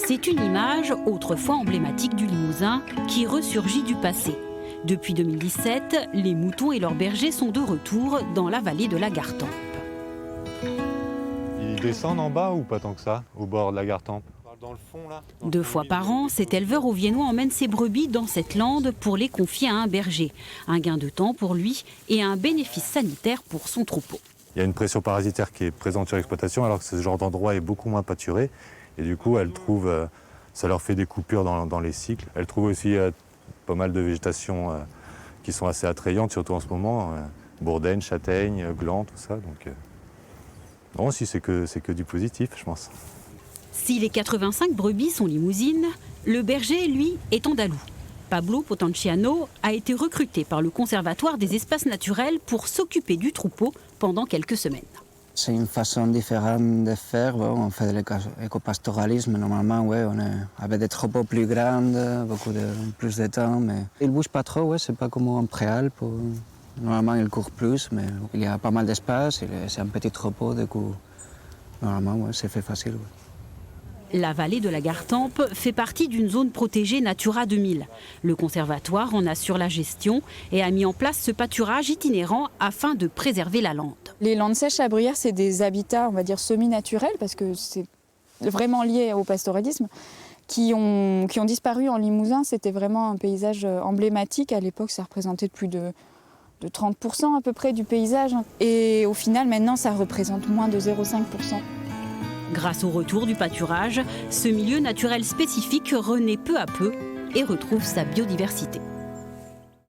C'est une image autrefois emblématique du Limousin qui ressurgit du passé. Depuis 2017, les moutons et leurs bergers sont de retour dans la vallée de la Gartempe. Ils descendent en bas ou pas tant que ça, au bord de la Gartempe? Dans le fond, là, 2 fois par an, cet éleveur auviennois emmène ses brebis dans cette lande pour les confier à un berger. Un gain de temps pour lui et un bénéfice sanitaire pour son troupeau. Il y a une pression parasitaire qui est présente sur l'exploitation alors que ce genre d'endroit est beaucoup moins pâturé. Et du coup, elles trouvent, ça leur fait des coupures dans les cycles. Elles trouvent aussi pas mal de végétation qui sont assez attrayantes, surtout en ce moment. Bourdaine, châtaigne, gland, tout ça. Donc, non, si c'est que du positif, je pense. Si les 85 brebis sont limousines, le berger, lui, est andalou. Pablo Potenciano a été recruté par le Conservatoire des espaces naturels pour s'occuper du troupeau pendant quelques semaines. C'est une façon différente de faire. Bon, on fait de l'éco-pastoralisme. Normalement, ouais, on est avec des troupeaux plus grands, plus de temps. Mais ils ne bougent pas trop, ouais, c'est pas comme en préalpe. Normalement, ils courent plus, mais il y a pas mal d'espace. C'est un petit troupeau, du coup, normalement, ouais, c'est fait facile. Ouais. La vallée de la Gartempe fait partie d'une zone protégée Natura 2000. Le conservatoire en assure la gestion et a mis en place ce pâturage itinérant afin de préserver la lande. Les landes sèches à Bruyères, c'est des habitats, on va dire, semi-naturels, parce que c'est vraiment lié au pastoralisme, qui ont disparu en Limousin. C'était vraiment un paysage emblématique. À l'époque, ça représentait plus de 30% à peu près du paysage. Et au final, maintenant, ça représente moins de 0,5%. Grâce au retour du pâturage, ce milieu naturel spécifique renaît peu à peu et retrouve sa biodiversité.